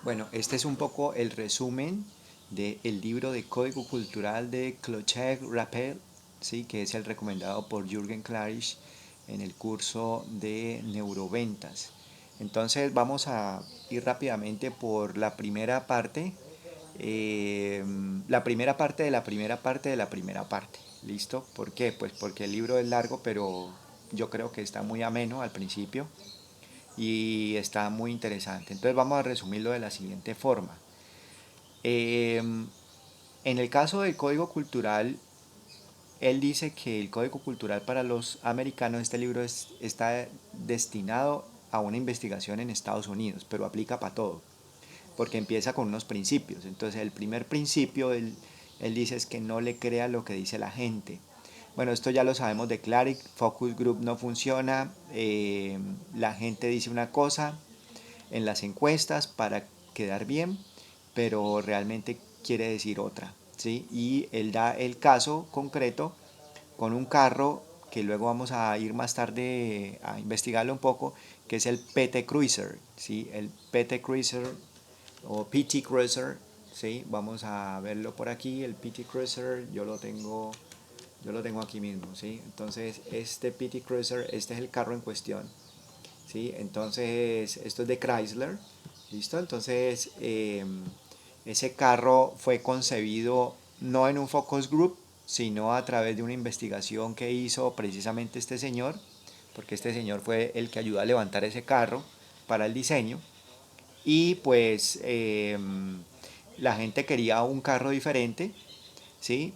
Bueno, este es un poco el resumen del libro de Código Cultural de Clocher Rappel, ¿sí? Que es el recomendado por Jürgen Klarisch en el curso de neuroventas. Entonces vamos a ir rápidamente por la primera parte, la primera parte de la primera parte de la primera parte. ¿Listo? ¿Por qué? Pues porque el libro es largo, pero yo creo que está muy ameno al principio y está muy interesante. Entonces vamos a resumirlo de la siguiente forma. Eh, en el caso del código cultural, él dice que el código cultural para los americanos, este libro está destinado a una investigación en Estados Unidos, pero aplica para todo, porque empieza con unos principios. Entonces el primer principio, él dice es que no le crea lo que dice la gente. Bueno, esto ya lo sabemos de Claric, Focus Group no funciona, la gente dice una cosa en las encuestas para quedar bien, pero realmente quiere decir otra, ¿sí? Y él da el caso concreto con un carro que luego vamos a ir más tarde a investigarlo un poco, que es el PT Cruiser, ¿sí? El PT Cruiser o PT Cruiser, ¿sí? Vamos a verlo por aquí, el PT Cruiser, yo lo tengo aquí mismo, ¿sí? Entonces, este PT Cruiser, este es el carro en cuestión, ¿sí? Entonces, esto es de Chrysler, ¿listo? Entonces, ese carro fue concebido no en un focus group, sino a través de una investigación que hizo precisamente este señor, porque este señor fue el que ayudó a levantar ese carro para el diseño, y pues la gente quería un carro diferente, ¿sí?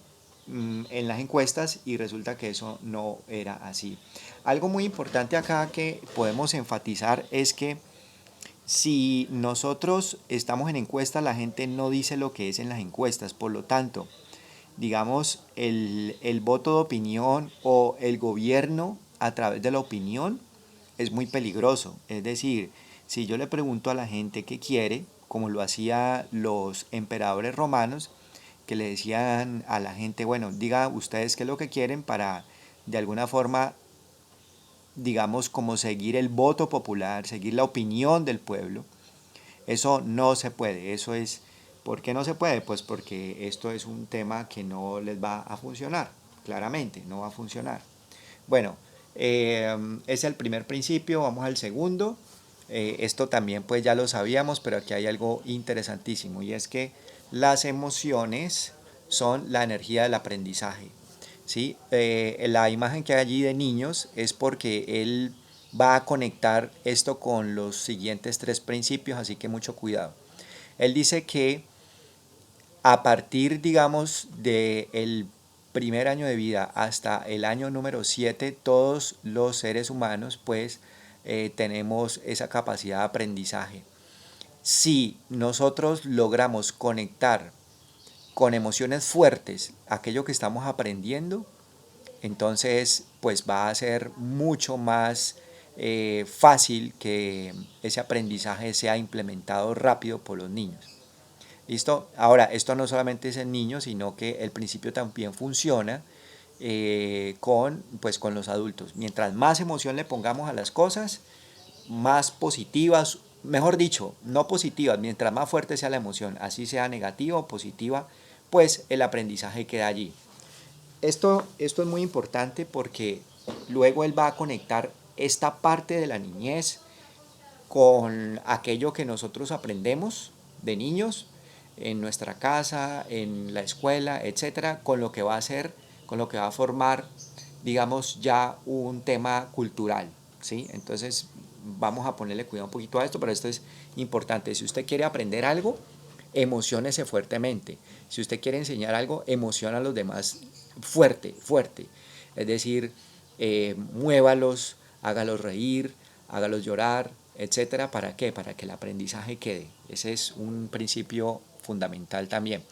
En las encuestas y resulta que eso no era así. Algo muy importante acá que podemos enfatizar es que si nosotros estamos en encuestas, la gente no dice lo que es en las encuestas, por lo tanto, digamos, el voto de opinión o el gobierno a través de la opinión es muy peligroso. Es decir, si yo le pregunto a la gente qué quiere, como lo hacían los emperadores romanos, que le decían a la gente, bueno, diga ustedes qué es lo que quieren para de alguna forma, digamos, como seguir el voto popular, seguir la opinión del pueblo. Eso no se puede, eso es, ¿por qué no se puede? Pues porque esto es un tema que no les va a funcionar, claramente, no va a funcionar. Bueno, es el primer principio, vamos al segundo. Esto también pues ya lo sabíamos, pero aquí hay algo interesantísimo y es que las emociones son la energía del aprendizaje. ¿Sí? La imagen que hay allí de niños es porque él va a conectar esto con los siguientes tres principios, así que mucho cuidado. Él dice que a partir, digamos, del primer año de vida hasta el año número 7, todos los seres humanos, pues, tenemos esa capacidad de aprendizaje. Si nosotros logramos conectar con emociones fuertes aquello que estamos aprendiendo, entonces pues va a ser mucho más fácil que ese aprendizaje sea implementado rápido por los niños. ¿Listo? Ahora, esto no solamente es en niños, sino que el principio también funciona con los adultos. Mientras más emoción le pongamos a las cosas, más positivas, mejor dicho, no positivas, mientras más fuerte sea la emoción, así sea negativa o positiva, pues el aprendizaje queda allí. Esto es muy importante porque luego él va a conectar esta parte de la niñez con aquello que nosotros aprendemos de niños en nuestra casa, en la escuela, etcétera, con lo que va a ser, con lo que va a formar, digamos, ya un tema cultural, ¿sí? Entonces, vamos a ponerle cuidado un poquito a esto, pero esto es importante. Si usted quiere aprender algo, emociónese fuertemente. Si usted quiere enseñar algo, emociona a los demás fuerte, fuerte. Es decir, muévalos, hágalos reír, hágalos llorar, etcétera. ¿Para qué? Para que el aprendizaje quede. Ese es un principio fundamental también.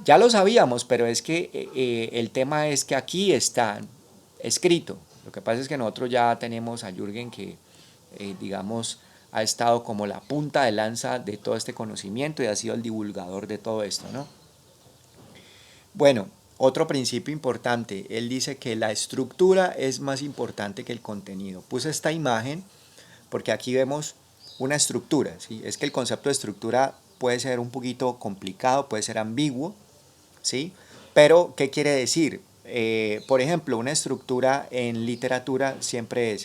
Ya lo sabíamos, pero es que el tema es que aquí está escrito. Lo que pasa es que nosotros ya tenemos a Jürgen que, digamos, ha estado como la punta de lanza de todo este conocimiento y ha sido el divulgador de todo esto, ¿no? Bueno, otro principio importante, él dice que la estructura es más importante que el contenido. Puse esta imagen porque aquí vemos una estructura, ¿sí? Es que el concepto de estructura puede ser un poquito complicado, puede ser ambiguo, ¿sí? Pero, ¿qué quiere decir? Por ejemplo, una estructura en literatura siempre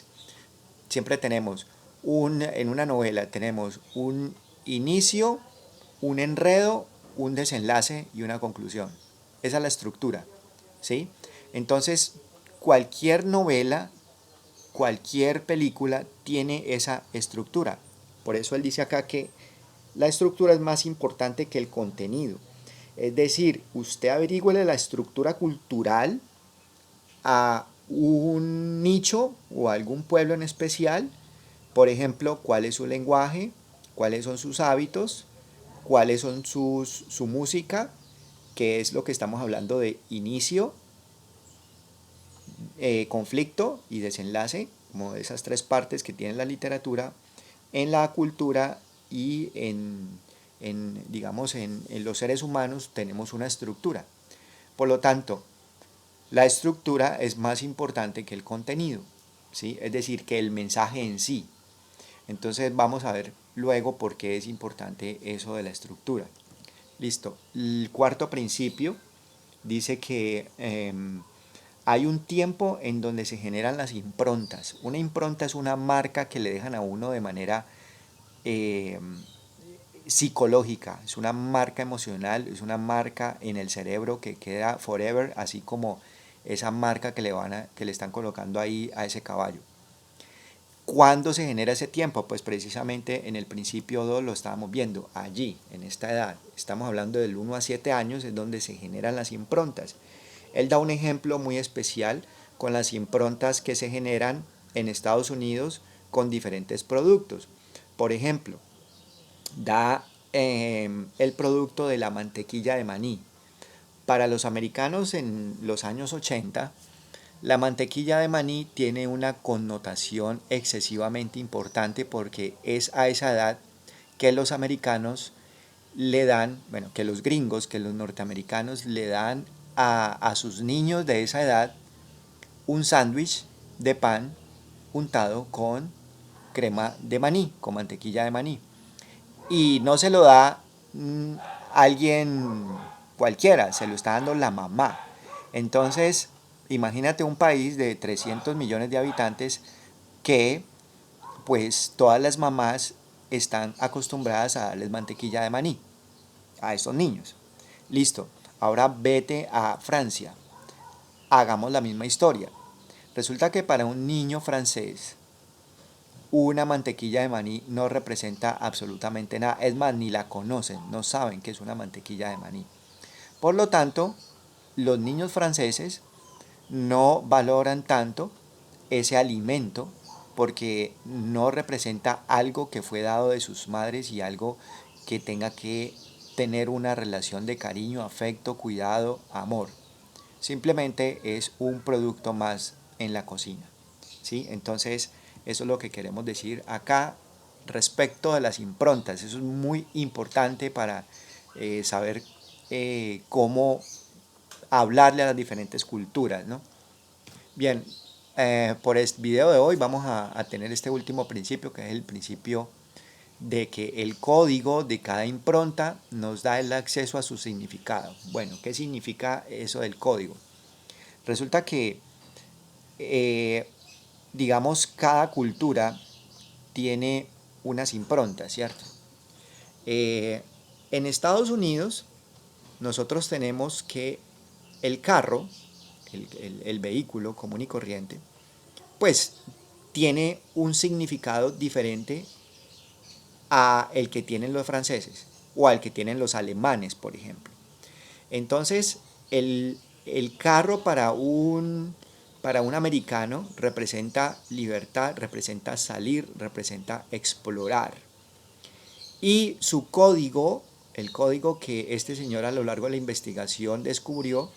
tenemos en una novela tenemos un inicio, un enredo, un desenlace y una conclusión. Esa es la estructura, ¿sí? Entonces, cualquier novela, cualquier película tiene esa estructura. Por eso él dice acá que la estructura es más importante que el contenido. Es decir, usted averigüe la estructura cultural a un nicho o a algún pueblo en especial. Por ejemplo, cuál es su lenguaje, cuáles son sus hábitos, cuáles son su música, que es lo que estamos hablando de inicio, conflicto y desenlace, como esas tres partes que tiene la literatura, en la cultura y digamos, en los seres humanos tenemos una estructura. Por lo tanto, la estructura es más importante que el contenido, ¿sí? Es decir, que el mensaje en sí. Entonces vamos a ver luego por qué es importante eso de la estructura. Listo. El cuarto principio dice que hay un tiempo en donde se generan las improntas. Una impronta es una marca que le dejan a uno de manera eh, psicológica, es una marca emocional, es una marca en el cerebro que queda forever, así como esa marca que le están colocando ahí a ese caballo. ¿Cuándo se genera ese tiempo? Pues precisamente en el principio 2 lo estábamos viendo, allí, en esta edad. Estamos hablando del 1 a 7 años, es donde se generan las improntas. Él da un ejemplo muy especial con las improntas que se generan en Estados Unidos con diferentes productos. Por ejemplo, da el producto de la mantequilla de maní. Para los americanos en los años 80, la mantequilla de maní tiene una connotación excesivamente importante porque es a esa edad que los americanos le dan, bueno, que los gringos, que los norteamericanos le dan a sus niños de esa edad un sándwich de pan untado con crema de maní, con mantequilla de maní. Y no se lo da alguien cualquiera, se lo está dando la mamá. Entonces, imagínate un país de 300 millones de habitantes que pues todas las mamás están acostumbradas a darles mantequilla de maní a estos niños. Listo, ahora vete a Francia, hagamos la misma historia. Resulta que para un niño francés una mantequilla de maní no representa absolutamente nada. Es más, ni la conocen, no saben qué es una mantequilla de maní. Por lo tanto, los niños franceses no valoran tanto ese alimento porque no representa algo que fue dado de sus madres y algo que tenga que tener una relación de cariño, afecto, cuidado, amor. Simplemente es un producto más en la cocina, ¿sí? Entonces, eso es lo que queremos decir acá respecto de las improntas. Eso es muy importante para saber cómo hablarle a las diferentes culturas, ¿no? Bien, por el video de hoy vamos a tener este último principio, que es el principio de que el código de cada impronta nos da el acceso a su significado. Bueno, ¿qué significa eso del código? Resulta que, eh, digamos, cada cultura tiene unas improntas, ¿cierto? Eh, en Estados Unidos, nosotros tenemos que el carro, el vehículo común y corriente, pues tiene un significado diferente a el que tienen los franceses o al que tienen los alemanes, por ejemplo. Entonces, el carro para un americano representa libertad, representa salir, representa explorar. Y su código, el código que este señor a lo largo de la investigación descubrió,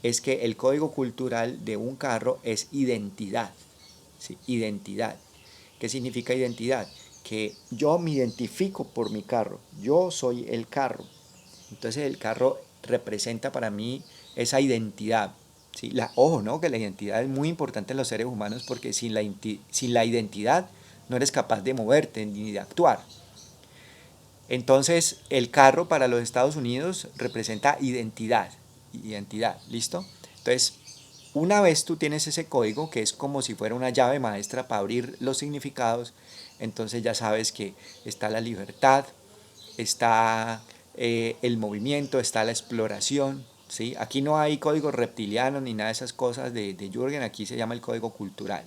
es que el código cultural de un carro es identidad. ¿Sí? Identidad. ¿Qué significa identidad? Que yo me identifico por mi carro, yo soy el carro. Entonces el carro representa para mí esa identidad. ¿Sí? Ojo, ¿no? Que la identidad es muy importante en los seres humanos porque sin la identidad no eres capaz de moverte ni de actuar. Entonces, el carro para los Estados Unidos representa identidad, identidad, ¿listo? Entonces, una vez tú tienes ese código, que es como si fuera una llave maestra para abrir los significados, entonces ya sabes que está la libertad, está el movimiento, está la exploración, ¿sí? Aquí no hay códigos reptilianos ni nada de esas cosas de Jürgen, aquí se llama el código cultural.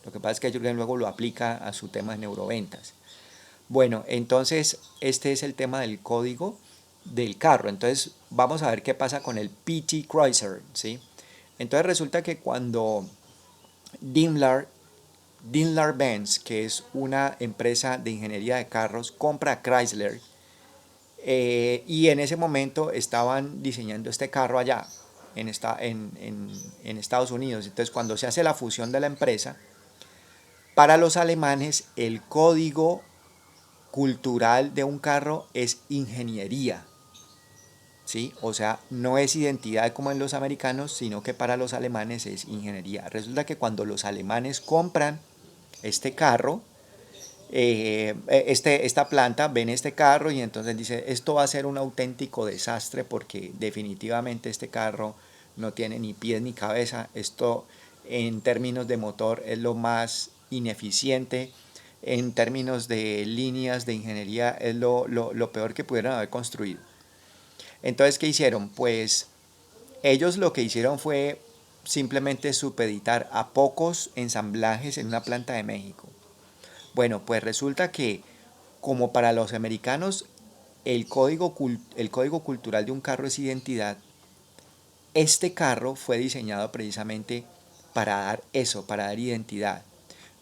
Lo que pasa es que Jürgen luego lo aplica a su tema de neuroventas. Bueno, entonces este es el tema del código del carro. Entonces vamos a ver qué pasa con el PT Chrysler, ¿sí? Entonces resulta que cuando Daimler, Daimler-Benz, que es una empresa de ingeniería de carros, compra a Chrysler, y en ese momento estaban diseñando este carro allá en Estados Unidos. Entonces cuando se hace la fusión de la empresa, para los alemanes el código cultural de un carro es ingeniería, ¿sí? O sea, no es identidad como en los americanos, sino que para los alemanes es ingeniería. Resulta que cuando los alemanes compran este carro, esta planta, ven este carro y entonces dice, esto va a ser un auténtico desastre porque definitivamente este carro no tiene ni pies ni cabeza. Esto en términos de motor es lo más ineficiente, en términos de líneas de ingeniería es lo peor que pudieron haber construido. Entonces, ¿qué hicieron? Pues ellos lo que hicieron fue simplemente supeditar a pocos ensamblajes en una planta de México. Bueno, pues resulta que como para los americanos el código cultural de un carro es identidad, este carro fue diseñado precisamente para dar eso, para dar identidad.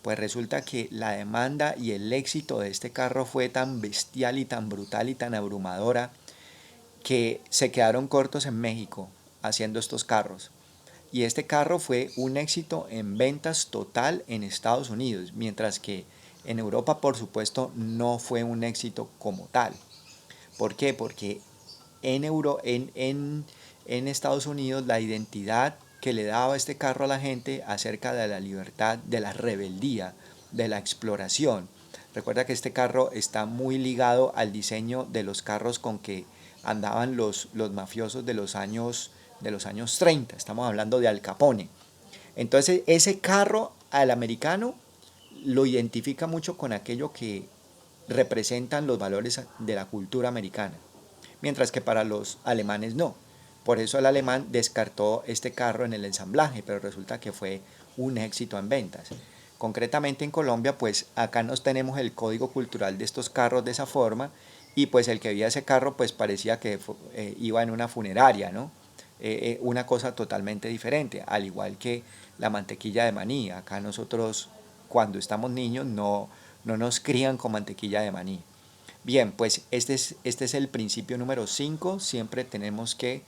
Pues resulta que la demanda y el éxito de este carro fue tan bestial y tan brutal y tan abrumadora que se quedaron cortos en México haciendo estos carros. Y este carro fue un éxito en ventas total en Estados Unidos, mientras que en Europa, por supuesto, no fue un éxito como tal. ¿Por qué? Porque en Estados Unidos la identidad que le daba este carro a la gente acerca de la libertad, de la rebeldía, de la exploración. Recuerda que este carro está muy ligado al diseño de los carros con que andaban los mafiosos de los años 30. Estamos hablando de Al Capone. Entonces ese carro al americano lo identifica mucho con aquello que representan los valores de la cultura americana, mientras que para los alemanes no. Por eso el alemán descartó este carro en el ensamblaje, pero resulta que fue un éxito en ventas. Concretamente en Colombia, pues acá nos tenemos el código cultural de estos carros de esa forma, y pues el que veía ese carro pues parecía que iba en una funeraria, ¿no? Una cosa totalmente diferente, al igual que la mantequilla de maní. Acá nosotros cuando estamos niños no nos crían con mantequilla de maní. Bien, pues este es el principio número 5. Siempre tenemos que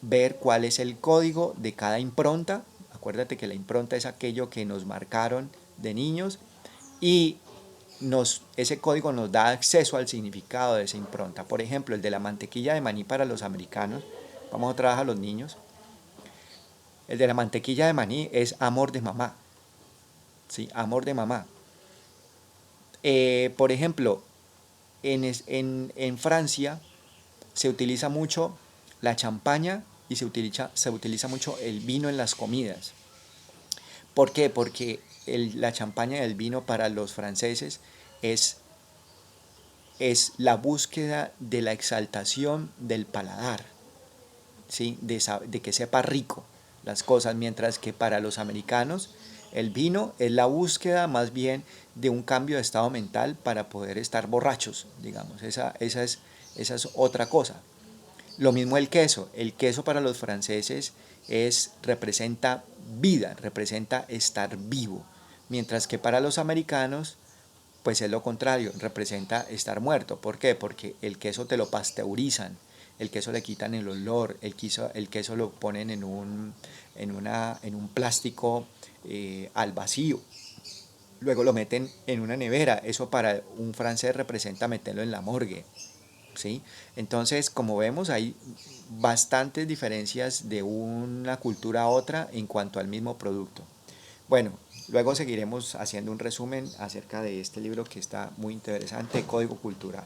ver cuál es el código de cada impronta. Acuérdate que la impronta es aquello que nos marcaron de niños y ese código nos da acceso al significado de esa impronta. Por ejemplo, el de la mantequilla de maní para los americanos. Vamos otra vez a los niños. El de la mantequilla de maní es amor de mamá. ¿Sí? Amor de mamá. Por ejemplo, en Francia se utiliza mucho la champaña y se utiliza mucho el vino en las comidas. ¿Por qué? Porque la champaña y el vino para los franceses es, es la búsqueda de la exaltación del paladar, ¿sí? De que sepa rico las cosas, mientras que para los americanos el vino es la búsqueda más bien de un cambio de estado mental para poder estar borrachos, digamos. Esa es otra cosa. Lo mismo el queso para los franceses representa vida, representa estar vivo, mientras que para los americanos pues es lo contrario, representa estar muerto. ¿Por qué? Porque el queso te lo pasteurizan, el queso le quitan el olor, el queso lo ponen en un plástico al vacío, luego lo meten en una nevera. Eso para un francés representa meterlo en la morgue. ¿Sí? Entonces, como vemos, hay bastantes diferencias de una cultura a otra en cuanto al mismo producto. Bueno, Luego seguiremos haciendo un resumen acerca de este libro que está muy interesante, Código Cultural.